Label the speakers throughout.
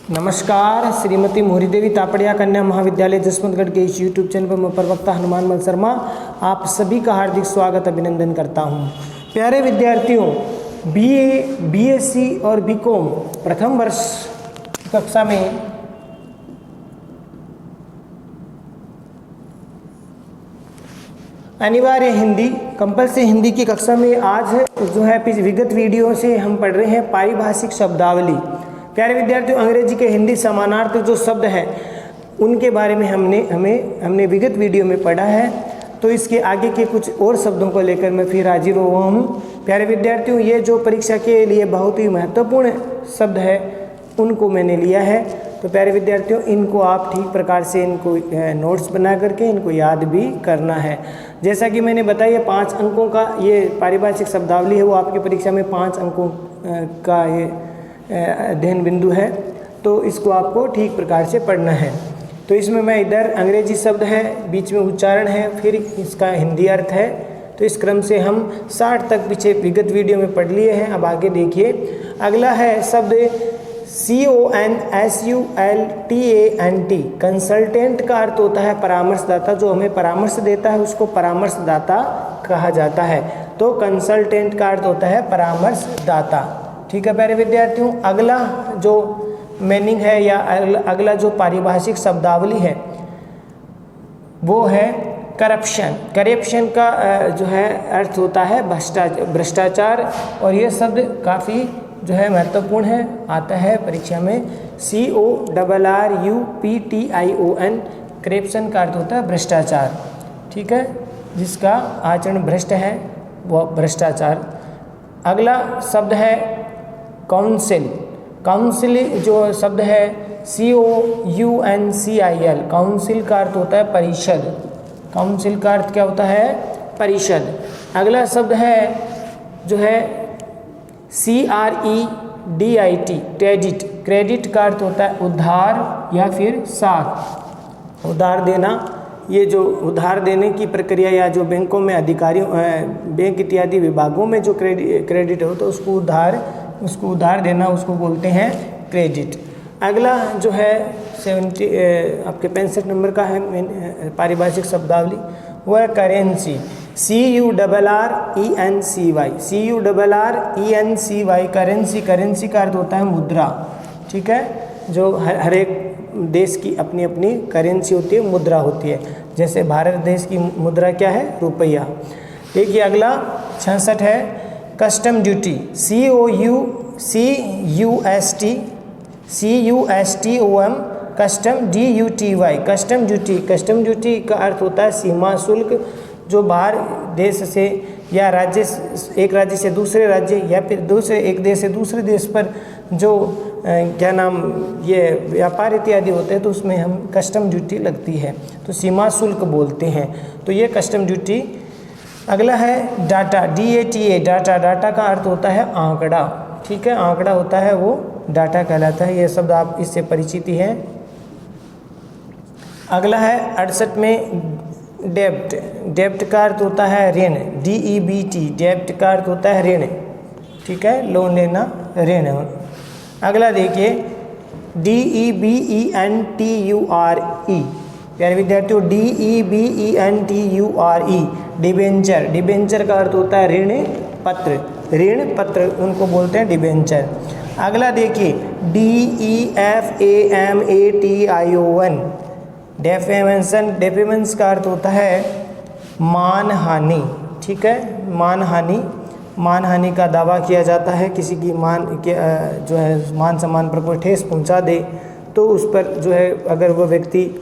Speaker 1: नमस्कार, श्रीमती मोहरी देवी तापड़िया कन्या महाविद्यालय जसवंतगढ़ के इस यूट्यूब चैनल पर मैं प्रवक्ता हनुमान मल शर्मा आप सभी का हार्दिक स्वागत अभिनंदन करता हूं। प्यारे विद्यार्थियों, बीए, बीएससी और बीकॉम प्रथम वर्ष कक्षा में अनिवार्य हिंदी कंपल्सरी हिंदी की कक्षा में आज जो है विगत वीडियो से हम पढ़ रहे हैं पारिभाषिक शब्दावली। प्यारे विद्यार्थियों, अंग्रेजी के हिंदी समानार्थक जो शब्द हैं उनके बारे में हमने विगत वीडियो में पढ़ा है। तो इसके आगे के कुछ और शब्दों को लेकर मैं फिर हाजिर हुआ हूँ। प्यारे विद्यार्थियों, ये जो परीक्षा के लिए बहुत ही महत्वपूर्ण शब्द है उनको मैंने लिया है। तो प्यारे विद्यार्थियों, इनको आप ठीक प्रकार से इनको नोट्स बना करके इनको याद भी करना है। जैसा कि मैंने बताया 5 अंकों का ये पारिभाषिक शब्दावली है, वो आपकी परीक्षा में 5 अंकों का ये अध्ययन बिंदु है। तो इसको आपको ठीक प्रकार से पढ़ना है। तो इसमें मैं इधर अंग्रेजी शब्द है, बीच में उच्चारण है, फिर इसका हिंदी अर्थ है। तो इस क्रम से हम 60 तक पीछे विगत वीडियो में पढ़ लिए हैं। अब आगे देखिए, अगला है शब्द CONSULTANT। कंसल्टेंट का अर्थ होता है परामर्शदाता। जो हमें परामर्श देता है उसको परामर्शदाता कहा जाता है। तो कंसल्टेंट का अर्थ होता है परामर्शदाता। ठीक है प्यारे विद्यार्थियों, अगला जो मीनिंग है या अगला जो पारिभाषिक शब्दावली है वो है करप्शन। करप्शन का जो है अर्थ होता है भ्रष्टाचार। और ये शब्द काफ़ी जो है महत्वपूर्ण है, आता है परीक्षा में। CORRUPTION। करप्शन का अर्थ होता है भ्रष्टाचार। ठीक है, जिसका आचरण भ्रष्ट है वह भ्रष्टाचार। अगला शब्द है काउंसिल। काउंसिल जो शब्द है COUNCIL। काउंसिल का अर्थ होता है परिषद। काउंसिल का अर्थ क्या होता है? परिषद। अगला शब्द है जो है CREDIT। क्रेडिट। क्रेडिट का अर्थ होता है उधार या फिर साख। उधार देना, ये जो उधार देने की प्रक्रिया या जो बैंकों में अधिकारियों बैंक इत्यादि विभागों में जो क्रेडिट होता है उसको उधार देना, उसको बोलते हैं क्रेडिट। अगला जो है 65 नंबर का है पारिभाषिक शब्दावली, वो है करेंसी। CURRENCY। करेंसी। करेंसी का अर्थ होता है मुद्रा। ठीक है, जो हर एक देश की अपनी अपनी करेंसी होती है, मुद्रा होती है। जैसे भारत देश की मुद्रा क्या है? रुपया। देखिए अगला 66 है custom duty. CUSTOM custom DUTY। Custom duty. Custom duty का अर्थ होता है सीमा शुल्क। जो बाहर देश से या राज्य, एक राज्य से दूसरे राज्य या फिर एक देश से दूसरे देश पर जो ये व्यापार इत्यादि होते हैं तो उसमें हम कस्टम ड्यूटी लगती है, तो सीमा शुल्क बोलते हैं। तो ये कस्टम ड्यूटी। अगला है डाटा। DATA। डाटा। डाटा का अर्थ होता है आंकड़ा। ठीक है, आंकड़ा होता है वो डाटा कहलाता है। ये शब्द आप इससे परिचित ही हैं। अगला है 68 में डेब्ट। डेब्ट का अर्थ होता है ऋण। DEBT। डेब्ट का अर्थ होता है ऋण। ठीक है, लोन लेना, ऋण। अगला देखिए DEBENTURE। प्यारे विद्यार्थियों, DEBENTURE डिबेंचर। डिबेंचर का अर्थ होता है ऋण पत्र। ऋण पत्र उनको बोलते हैं डिबेंचर। अगला देखिए DEFAMATION। डेफेमेंशन। डेफेमेंस का अर्थ होता है मानहानि। ठीक है, मानहानि। मानहानि का दावा किया जाता है, किसी की जो है मान सम्मान पर कोई ठेस पहुंचा दे तो उस पर जो है अगर वो व्यक्ति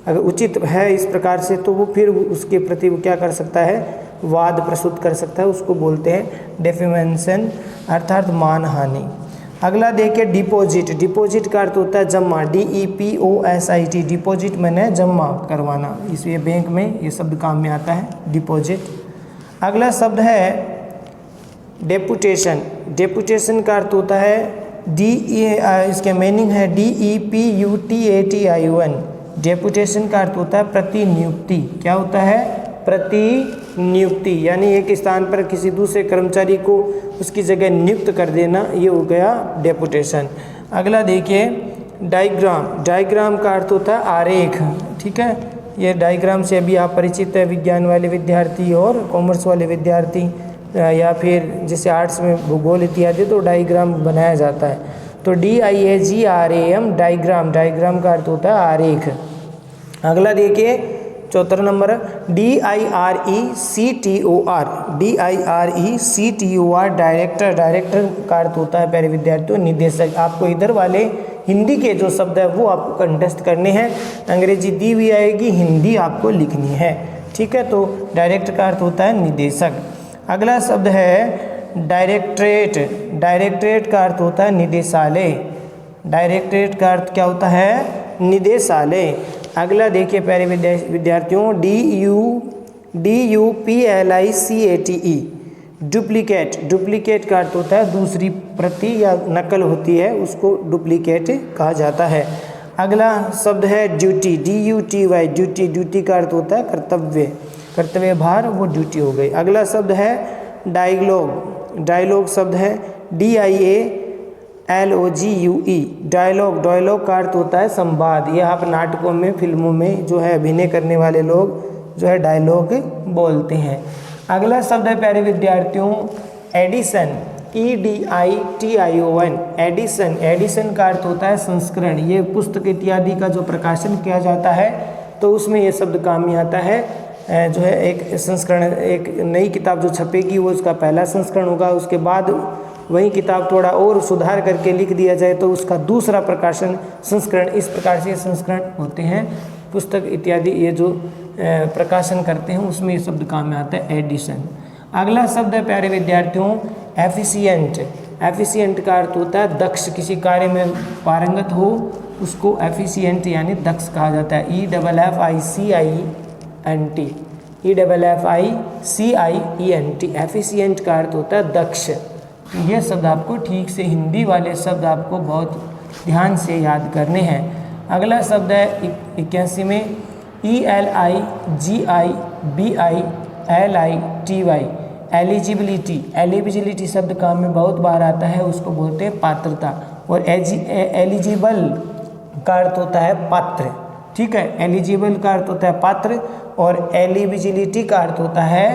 Speaker 1: अगर उचित है इस प्रकार से तो वो फिर उसके प्रति वो क्या कर सकता है? वाद प्रस्तुत कर सकता है। उसको बोलते हैं डेफेमेंशन अर्थात मानहानि। अगला देखिए डिपॉजिट। डिपॉजिट का अर्थ होता है जमा। DEPOSIT। डिपॉजिट मैंने जमा करवाना, इसलिए बैंक में ये शब्द काम में आता है, डिपॉजिट। अगला शब्द है डेपुटेशन। डेपुटेशन का अर्थ होता है इसके मीनिंग है DEPUTATION। डेपुटेशन का अर्थ होता है प्रतिनियुक्ति। क्या होता है? प्रतिनियुक्ति, यानी एक स्थान पर किसी दूसरे कर्मचारी को उसकी जगह नियुक्त कर देना, ये हो गया डेपुटेशन। अगला देखिए डायग्राम, डायग्राम का अर्थ होता है आरेख। ठीक है, ये डायग्राम से अभी आप परिचित है, विज्ञान वाले विद्यार्थी और कॉमर्स वाले विद्यार्थी या फिर जैसे आर्ट्स में भूगोल इत्यादि, तो डायग्राम बनाया जाता है। तो DIAGRAM डायग्राम, डायग्राम का अर्थ होता है आरेख। अगला देखिए 74 number DIRECTOR, DIRECTOR director, director का अर्थ होता है प्यारे विद्यार्थियों निदेशक। आपको इधर वाले हिंदी के जो शब्द है वो आपको कंटेस्ट करने हैं, अंग्रेजी दी हुई आएगी, हिंदी आपको लिखनी है। ठीक है, तो डायरेक्टर का अर्थ होता है निदेशक। अगला शब्द है डायरेक्टरेट, डायरेक्टरेट का अर्थ होता है निदेशालय, डायरेक्टरेट का अर्थ क्या होता है निदेशालय। अगला देखिए प्यारे विद्यार्थियों DUPLICATE डुप्लीकेट, डुप्लीकेट का अर्थ होता है दूसरी प्रति या नकल होती है उसको डुप्लीकेट कहा जाता है। अगला शब्द है ड्यूटी, DUTY ड्यूटी, ड्यूटी का अर्थ होता है कर्तव्य, कर्तव्य भार, वो ड्यूटी हो गई। अगला शब्द है डायलॉग, डायलॉग शब्द है DIALOGUE डायलॉग, डायलॉग का अर्थ होता है संवाद। ये आप नाटकों में फिल्मों में जो है अभिनय करने वाले लोग जो है डायलॉग बोलते हैं। अगला शब्द है प्यारे विद्यार्थियों एडिशन, EDITION एडिशन, एडिशन का अर्थ होता है संस्करण। ये पुस्तक इत्यादि का जो प्रकाशन किया जाता है तो उसमें ये शब्द काम में आता है। जो है एक संस्करण, एक नई किताब जो छपेगी वो उसका पहला संस्करण होगा, उसके बाद वही किताब थोड़ा और सुधार करके लिख दिया जाए तो उसका दूसरा प्रकाशन संस्करण। इस प्रकार से संस्करण होते हैं पुस्तक इत्यादि, ये जो प्रकाशन करते हैं उसमें ये शब्द काम में आता है एडिशन। अगला शब्द है प्यारे विद्यार्थियों एफिशिएंट, एफिशिएंट का अर्थ होता है दक्ष, किसी कार्य में पारंगत हो उसको एफिशिएंट यानी दक्ष कहा जाता है। EFFICIENT एफिशिएंट का अर्थ होता है दक्ष। ये शब्द आपको ठीक से, हिंदी वाले शब्द आपको बहुत ध्यान से याद करने हैं। अगला शब्द है 81 में ELIGIBILITY एलिजिबिलिटी, एलिजिबिलिटी शब्द काम में बहुत बार आता है, उसको बोलते हैं पात्रता। और एलिजिबल का अर्थ होता है पात्र। ठीक है, एलिजिबल का अर्थ होता है पात्र और एलिजिबिलिटी का अर्थ होता है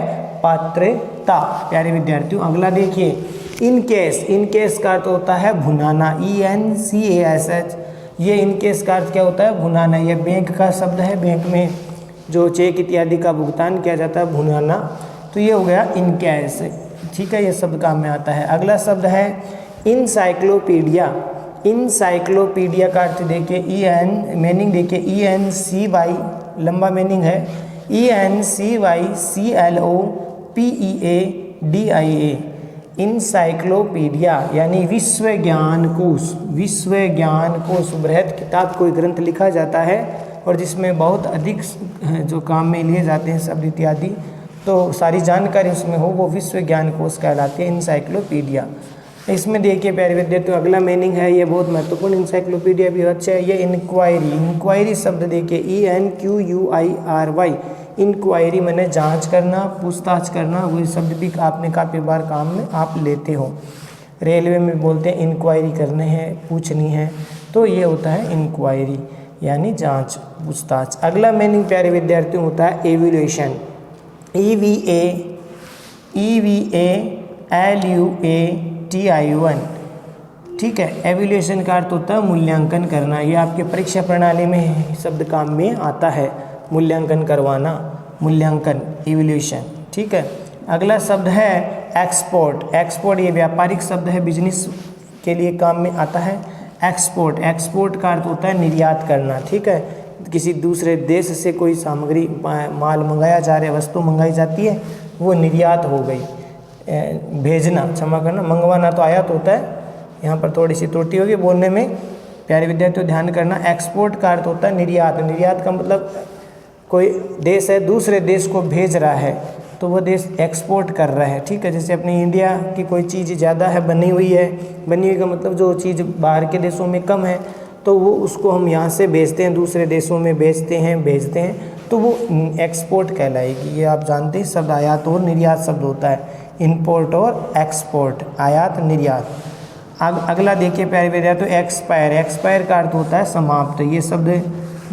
Speaker 1: पात्रता। प्यारे विद्यार्थियों अगला देखिए इन केस, इन केस का अर्थ होता है भुनाना, ENCASH। ये इन केस का अर्थ क्या होता है भुनाना। ये बैंक का शब्द है, बैंक में जो चेक इत्यादि का भुगतान किया जाता है भुनाना, तो ये हो गया इन कैश। ठीक है, ये शब्द काम में आता है। अगला शब्द है इंसाइक्लोपीडिया, इंसाइक्लोपीडिया का अर्थ देखिए मीनिंग देखिए ENCY लंबा मीनिंग है ENCYCLOPEADIA इंसाइक्लोपीडिया यानी विश्व ज्ञान कोश, विश्व ज्ञान कोश बृहद किताब कोई ग्रंथ लिखा जाता है और जिसमें बहुत अधिक जो काम में लिए जाते हैं शब्द इत्यादि, तो सारी जानकारी उसमें हो वो विश्व ज्ञान कोश कहलाती है इंसाइक्लोपीडिया। इसमें देखिए प्यारे विद्यार्थियों अगला मीनिंग है, ये बहुत महत्वपूर्ण इंसाइक्लोपीडिया भी अच्छा है। ये इंक्वायरी, इंक्वायरी शब्द देखिए ENQUIRY इंक्वायरी मैंने जांच करना, पूछताछ करना, वही शब्द भी आपने काफ़ी बार काम में आप लेते हो। रेलवे में बोलते हैं इंक्वायरी करने हैं, पूछनी है, तो ये होता है इंक्वायरी यानी जांच, पूछताछ। अगला मीनिंग प्यारे विद्यार्थियों होता है एवल्यूएशन, EVALUATION। ठीक है, एवल्यूएशन का अर्थ होता है मूल्यांकन करना। ये आपके परीक्षा प्रणाली में शब्द काम में आता है, मूल्यांकन करवाना, मूल्यांकन, इवल्यूशन। ठीक है, अगला शब्द है एक्सपोर्ट, एक्सपोर्ट ये व्यापारिक शब्द है, बिजनेस के लिए काम में आता है। एक्सपोर्ट, एक्सपोर्ट का अर्थ होता है निर्यात करना। ठीक है, किसी दूसरे देश से कोई सामग्री माल मंगाया जा रहा है, वस्तु मंगाई जाती है, वो निर्यात हो गई। भेजना, क्षमा करना, मंगवाना तो आयात होता है, यहाँ पर थोड़ी सी त्रुटि होगी बोलने में, प्यारे विद्यार्थियों ध्यान करना। एक्सपोर्ट का अर्थ होता है निर्यात, निर्यात का मतलब कोई देश है दूसरे देश को भेज रहा है तो वो देश एक्सपोर्ट कर रहा है। ठीक है, जैसे अपनी इंडिया की कोई चीज़ ज़्यादा है बनी हुई है, बनी हुई का मतलब जो चीज़ बाहर के देशों में कम है तो वो उसको हम यहाँ से भेजते हैं, दूसरे देशों में भेजते हैं, तो वो एक्सपोर्ट कहलाएगी। ये आप जानते हैं शब्द आयात और निर्यात शब्द होता है, इम्पोर्ट और एक्सपोर्ट, आयात निर्यात। अगला देखिए प्यारे विद्यार्थियों, एक्सपायर। एक्सपायर का अर्थ होता है समाप्त। ये शब्द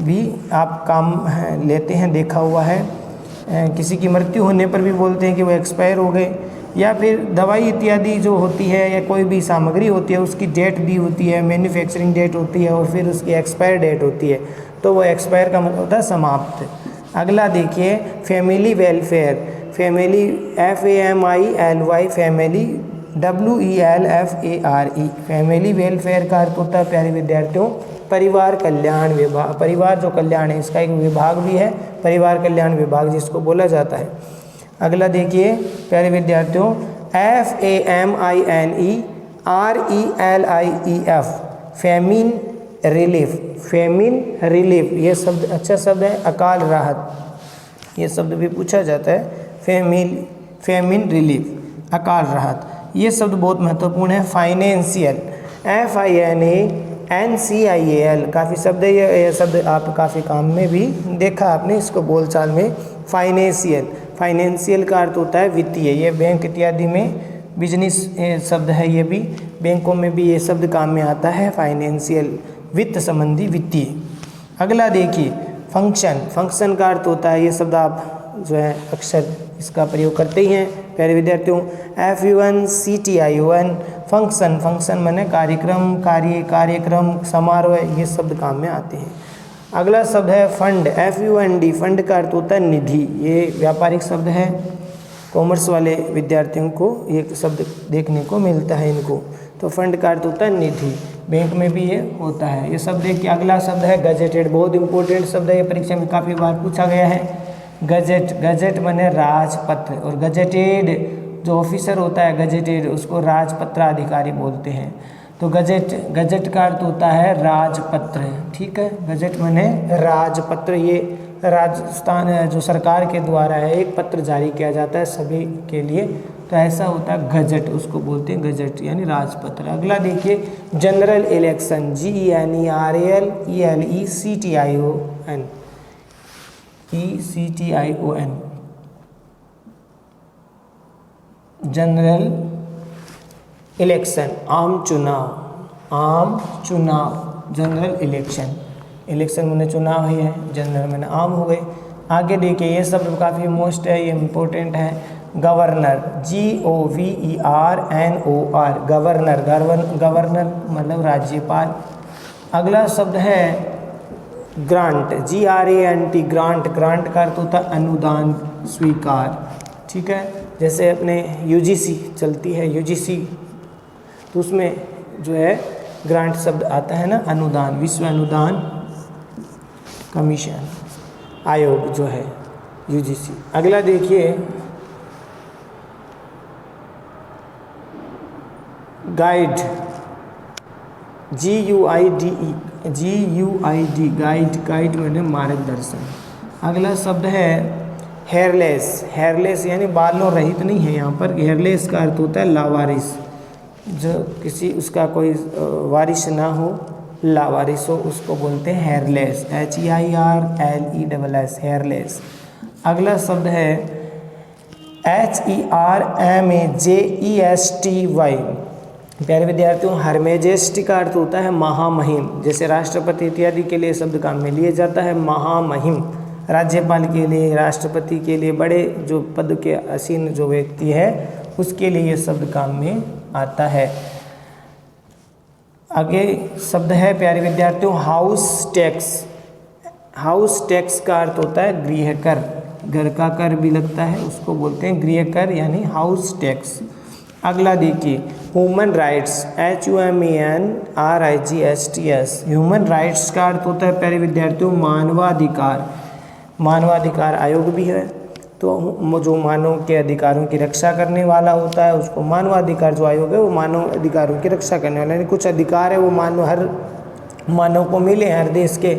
Speaker 1: भी आप काम लेते हैं, देखा हुआ है। किसी की मृत्यु होने पर भी बोलते हैं कि वो एक्सपायर हो गए, या फिर दवाई इत्यादि जो होती है या कोई भी सामग्री होती है उसकी डेट दी होती है, मैन्युफैक्चरिंग डेट होती है और फिर उसकी एक्सपायर डेट होती है, तो वो एक्सपायर का मतलब होता है समाप्त। अगला देखिए family welfare. Family FAMILY, family WELFARE। Family welfare का अर्थ होता है प्यारे विद्यार्थियों परिवार कल्याण विभाग। परिवार जो कल्याण है इसका एक विभाग भी है, परिवार कल्याण विभाग जिसको बोला जाता है। अगला देखिए प्यारे विद्यार्थियों FAMINERELIEF, famine relief. Famine relief ये शब्द अच्छा शब्द है। अकाल राहत, ये शब्द भी पूछा जाता है। फेमिन रिलीफ, अकाल राहत, ये शब्द बहुत महत्वपूर्ण है। फाइनेंशियल, FINANCIAL, काफ़ी शब्द है ये शब्द आप काफ़ी काम में भी देखा आपने इसको बोलचाल में। फाइनेंशियल, फाइनेंशियल का अर्थ होता है वित्तीय। ये बैंक इत्यादि में बिजनेस शब्द है, ये भी बैंकों में भी ये शब्द काम में आता है। फाइनेंशियल, वित्त संबंधी, वित्तीय। अगला देखिए फंक्शन। फंक्शन का अर्थ होता है, ये शब्द आप जो है अक्सर इसका प्रयोग करते ही हैं प्यारे विद्यार्थियों। FUNCTION, function. फंक्शन माने कार्यक्रम, कार्यक्रम, समारोह, ये शब्द काम में आते हैं। अगला शब्द है फंड। FUND, फंड का अर्थ होता है निधि। ये व्यापारिक शब्द है, कॉमर्स वाले विद्यार्थियों को ये शब्द देखने को मिलता है इनको। तो फंड का अर्थ होता है निधि, बैंक में भी ये होता है। ये शब्द देखिए। अगला शब्द है गजेटेड, बहुत इंपॉर्टेंट शब्द है, ये परीक्षा में काफ़ी बार पूछा गया है। गजेट, गजेट माने राजपत्र, और गजेटेड जो ऑफिसर होता है गजेटेड उसको राजपत्र अधिकारी बोलते हैं। तो गजेट, गजेट का अर्थ होता है राजपत्र, ठीक है। गजेट माने राजपत्र, ये राजस्थान जो सरकार के द्वारा है एक पत्र जारी किया जाता है सभी के लिए, तो ऐसा होता है गजेट, उसको बोलते हैं गजेट यानी राजपत्र। अगला देखिए general election. GENERALECTION, general election, आम चुनाव, आम चुनाव, जनरल इलेक्शन। इलेक्शन मैंने चुनाव ही है, जनरल मैंने आम हो गए। आगे देखिए ये सब काफ़ी मोस्ट है, ये इम्पोर्टेंट है। गवर्नर, GOVERNOR, गवर्नर, गवर्नर मतलब राज्यपाल। अगला शब्द है ग्रांट, GRANT, ग्रांट। ग्रांट का अर्थ होता है अनुदान, स्वीकार, ठीक है। जैसे अपने UGC चलती है, UGC, तो उसमें जो है ग्रांट शब्द आता है ना, अनुदान, विश्व अनुदान कमीशन आयोग जो है UGC। अगला देखिए गाइड, GUID, गाइड, गाइड मैंने मार्गदर्शन। अगला शब्द है हेयरलेस। हेयरलेस यानी बालों रहित नहीं है यहाँ पर। हेयरलेस का अर्थ होता है लावारिस, जो किसी उसका कोई वारिस ना हो, लावारिस हो, उसको बोलते हैं हेयरलेस, HEIRLESS, हेयरलेस। अगला शब्द है HERMAJESTY। प्यारे विद्यार्थियों हर मेजेस्टी का अर्थ होता है महामहिम। जैसे राष्ट्रपति इत्यादि के लिए शब्द काम में लिए जाता है महामहिम। राज्यपाल के लिए, राष्ट्रपति के लिए, बड़े जो पद के असीन जो व्यक्ति है उसके लिए ये शब्द काम में आता है। आगे शब्द है प्यारे विद्यार्थियों हाउस टैक्स। हाउस टैक्स का अर्थ होता है गृह कर, घर का कर भी लगता है, उसको बोलते हैं गृह कर यानी हाउस टैक्स। अगला देखिए human rights, HUMANRIGHTS। Human rights का अर्थ होता है प्यारे विद्यार्थियों मानवाधिकार। मानवाधिकार आयोग भी है, तो जो मानव के अधिकारों की रक्षा करने वाला होता है उसको मानवाधिकार जो आयोग है वो मानव अधिकारों की रक्षा करने वाला, यानी कुछ अधिकार है वो हर मानव को मिले। हर देश के,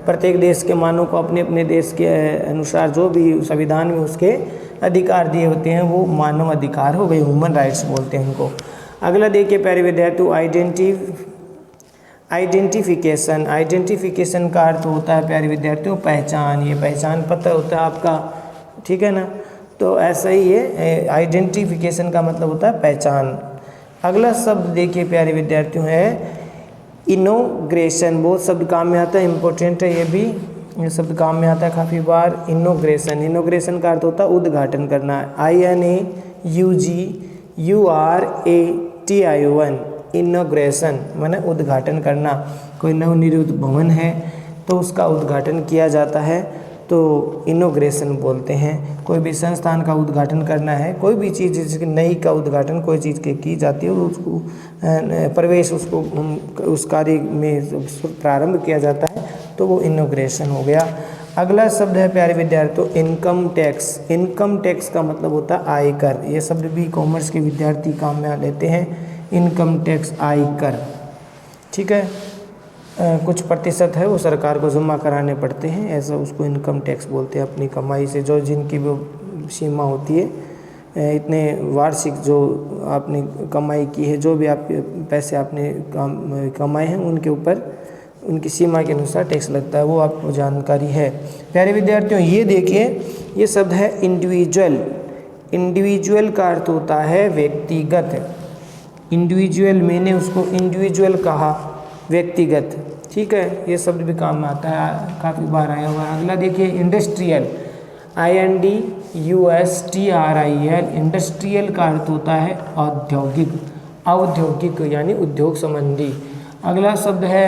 Speaker 1: प्रत्येक देश के मानव को अपने अपने देश के अनुसार जो भी संविधान में उसके अधिकार दिए होते हैं वो मानव अधिकार हो गए, ह्यूमन राइट्स बोलते हैं उनको। अगला देखिए प्यारे विद्यार्थियों आइडेंटिफिकेशन। आइडेंटिफिकेशन का अर्थ होता है प्यारे विद्यार्थियों पहचान। ये पहचान पत्र होता है आपका, ठीक है ना। तो ऐसा ही है आइडेंटिफिकेशन का मतलब होता है पहचान। अगला शब्द देखिए प्यारे विद्यार्थियों है इनोग्रेशन। बहुत शब्द काम में आता है, इंपॉर्टेंट है ये भी, ये शब्द काम में आता है काफ़ी बार। इनोग्रेशन, इनोग्रेशन का अर्थ होता है उद्घाटन करना। INAUGURATION, इनोग्रेशन माने उद्घाटन करना। कोई नवनिर्मित भवन है तो उसका उद्घाटन किया जाता है तो इनोग्रेशन बोलते हैं। कोई भी संस्थान का उद्घाटन करना है, कोई भी चीज़ जैसे नई का उद्घाटन कोई चीज़ की जाती है, उसको प्रवेश उसको उस कार्य में प्रारंभ किया जाता है तो वो इनोग्रेशन हो गया। अगला शब्द है प्यारे विद्यार्थियों इनकम टैक्स। इनकम टैक्स का मतलब होता है आयकर। ये शब्द भी कॉमर्स के विद्यार्थी काम में लेते हैं। इनकम टैक्स, आयकर, ठीक है। कुछ प्रतिशत है वो सरकार को जमा कराने पड़ते हैं, ऐसा उसको इनकम टैक्स बोलते हैं। अपनी कमाई से जो जिनकी वो सीमा होती है, इतने वार्षिक जो आपने कमाई की है, जो भी आप पैसे आपने कमाए हैं उनके ऊपर उनकी सीमा के अनुसार टैक्स लगता है, वो आपको जानकारी है। प्यारे विद्यार्थियों ये देखिए, ये शब्द है इंडिविजुअल। इंडिविजुअल का अर्थ होता है व्यक्तिगत। इंडिविजुअल, मैंने उसको इंडिविजुअल कहा, व्यक्तिगत, ठीक है। ये शब्द भी काम में आता है, काफ़ी बार आया हुआ है। अगला देखिए इंडस्ट्रियल, INDUSTRIAL। इंडस्ट्रियल का अर्थ होता है औद्योगिक, औद्योगिक यानी उद्योग संबंधी। अगला शब्द है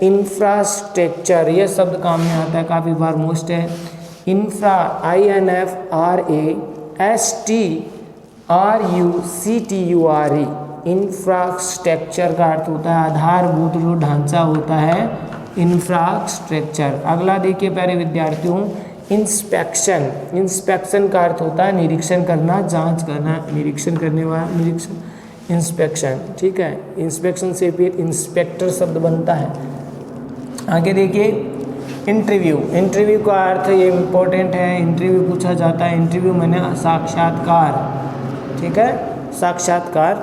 Speaker 1: इंफ्रास्ट्रक्चर। यह शब्द काम में आता है, काफ़ी बार मोस्ट है। Infra, INFRASTRUCTURE। इंफ्रास्ट्रक्चर का अर्थ होता है आधारभूत जो ढांचा होता है, इंफ्रास्ट्रक्चर। अगला देखिए प्यारे विद्यार्थियों इंस्पेक्शन। इंस्पेक्शन का अर्थ होता है निरीक्षण करना, जांच करना, निरीक्षण करने वाला, निरीक्षण, इंस्पेक्शन, ठीक है। इंस्पेक्शन से फिर इंस्पेक्टर शब्द बनता है। आगे देखिए इंटरव्यू। इंटरव्यू का अर्थ ये इम्पोर्टेंट है, इंटरव्यू पूछा जाता है। इंटरव्यू माने साक्षात्कार, ठीक है, साक्षात्कार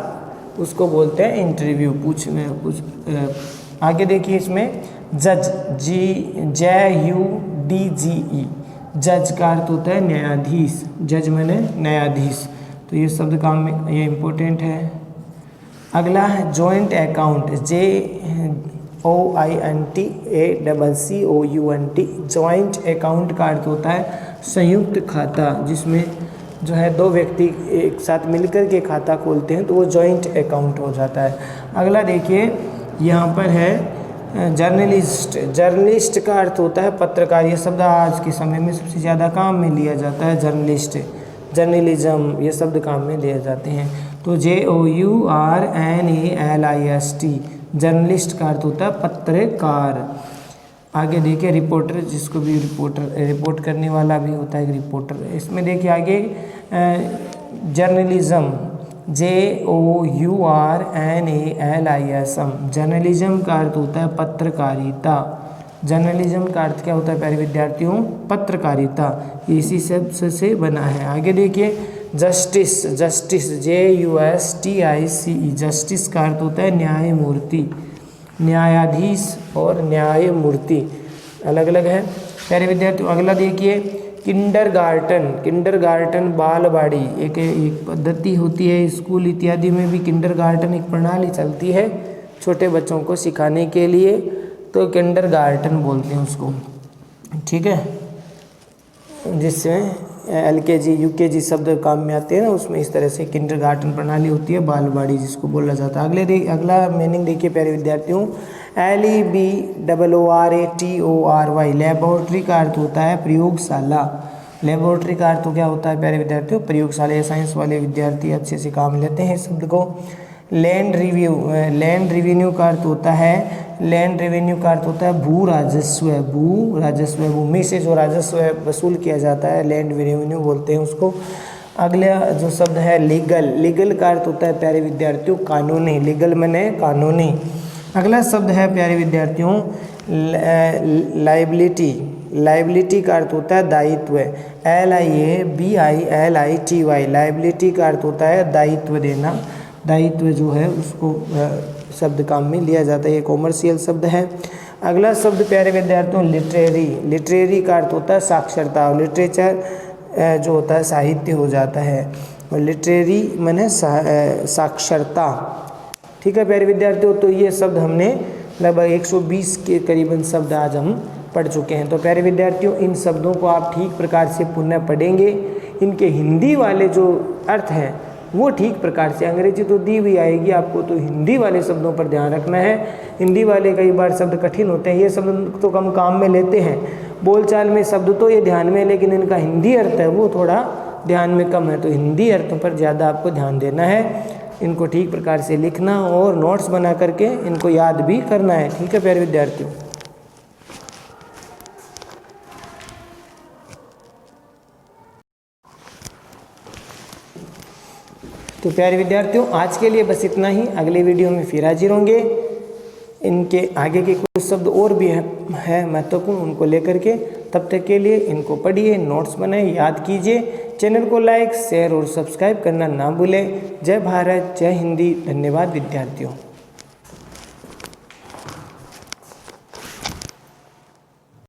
Speaker 1: उसको बोलते हैं इंटरव्यू, पूछने कुछ। आगे देखिए इसमें जज, JUDGE। जज का अर्थ होता है न्यायाधीश, जज माने न्यायाधीश, तो ये शब्द काम में ये इम्पोर्टेंट है। अगला है joint account, JOINTACCOUNT। Joint account का अर्थ होता है संयुक्त खाता, जिसमें जो है दो व्यक्ति एक साथ मिलकर के खाता खोलते हैं तो वो जॉइंट अकाउंट हो जाता है। अगला देखिए यहाँ पर है जर्नलिस्ट। जर्नलिस्ट का अर्थ होता है पत्रकार। ये शब्द आज के समय में सबसे ज़्यादा काम में लिया जाता है, जर्नलिस्ट, जर्नलिज्म, ये शब्द काम में लिए जाते हैं। तो JOURNALIST, जर्नलिस्ट का अर्थ होता है पत्रकार। आगे देखिए रिपोर्टर, जिसको भी रिपोर्ट करने वाला भी होता है एक रिपोर्टर। इसमें देखिए आगे जर्नलिज्म, JOURNALISM। जर्नलिज्म का अर्थ होता है पत्रकारिता। जर्नलिज्म का अर्थ क्या होता है प्यारे विद्यार्थियों? पत्रकारिता। इसी शब्द से बना है। आगे देखिए जस्टिस। Justice, JUSTICE। जस्टिस का अर्थ होता है न्यायमूर्ति, न्यायाधीश और न्यायमूर्ति अलग अलग है प्यारे विद्यार्थियों। अगला देखिए किंडरगार्टन। किंडरगार्टन बालवाड़ी एक पद्धति होती है, स्कूल इत्यादि में भी किंडरगार्टन एक प्रणाली चलती है छोटे बच्चों को सिखाने के लिए, तो किंडरगार्टन बोलते हैं उसको, ठीक है। जिसमें LKG UKG शब्द काम में आते हैं ना, उसमें इस तरह से किंडरगार्टन प्रणाली होती है, बालवाड़ी जिसको बोला जाता है। अगला मीनिंग देखिए प्यारे विद्यार्थियों, LEBOORATORY। लेबोरेटरी का अर्थ होता है प्रयोगशाला। लेबोरेटरी का अर्थ क्या होता है प्यारे विद्यार्थियों? प्रयोगशाला। साइंस वाले विद्यार्थी अच्छे से काम लेते हैं इस शब्द को। Land review. लैंड रेवेन्यू का अर्थ होता है, लैंड रेवेन्यू का अर्थ होता है भू राजस्व। भू राजस्व, भूमि से जो राजस्व वसूल किया जाता है लैंड रेवेन्यू बोलते हैं उसको। अगला जो शब्द है लीगल। लीगल का अर्थ होता है प्यारे विद्यार्थियों कानूनी। लीगल माने कानूनी। अगला शब्द है प्यारे विद्यार्थियों लाइबिलिटी। लाइबिलिटी का अर्थ होता है दायित्व। LIABILITY। लाइबिलिटी का अर्थ होता है दायित्व देना। दायित्व जो है उसको शब्द काम में लिया जाता है, ये कॉमर्शियल शब्द है। अगला शब्द प्यारे विद्यार्थियों लिटरेरी। लिटरेरी का अर्थ होता है साक्षरता। लिटरेचर जो होता है साहित्य हो जाता है, और लिटरेरी माने साक्षरता। ठीक है प्यारे विद्यार्थियों, तो ये शब्द हमने लगभग 120 के करीबन शब्द आज हम पढ़ चुके हैं। तो प्यारे विद्यार्थियों, इन शब्दों को आप ठीक प्रकार से पुनः पढ़ेंगे। इनके हिंदी वाले जो अर्थ हैं वो ठीक प्रकार से, अंग्रेजी तो दी हुई आएगी आपको, तो हिंदी वाले शब्दों पर ध्यान रखना है। हिंदी वाले कई बार शब्द कठिन होते हैं, ये शब्द तो कम काम में लेते हैं, बोलचाल में शब्द तो ये ध्यान में, लेकिन इनका हिंदी अर्थ है वो थोड़ा ध्यान में कम है। तो हिंदी अर्थों पर ज़्यादा आपको ध्यान देना है, इनको ठीक प्रकार से लिखना और नोट्स बना करके इनको याद भी करना है। ठीक है प्यारे विद्यार्थियों। तो प्यारे विद्यार्थियों, आज के लिए बस इतना ही। अगले वीडियो में फिर हाजिर होंगे। इनके आगे के कुछ शब्द और भी है महत्वपूर्ण, उनको लेकर के। तब तक के लिए इनको पढ़िए, नोट्स बनाए, याद कीजिए। चैनल को लाइक, शेयर और सब्सक्राइब करना ना भूलें। जय भारत, जय हिंदी। धन्यवाद विद्यार्थियों।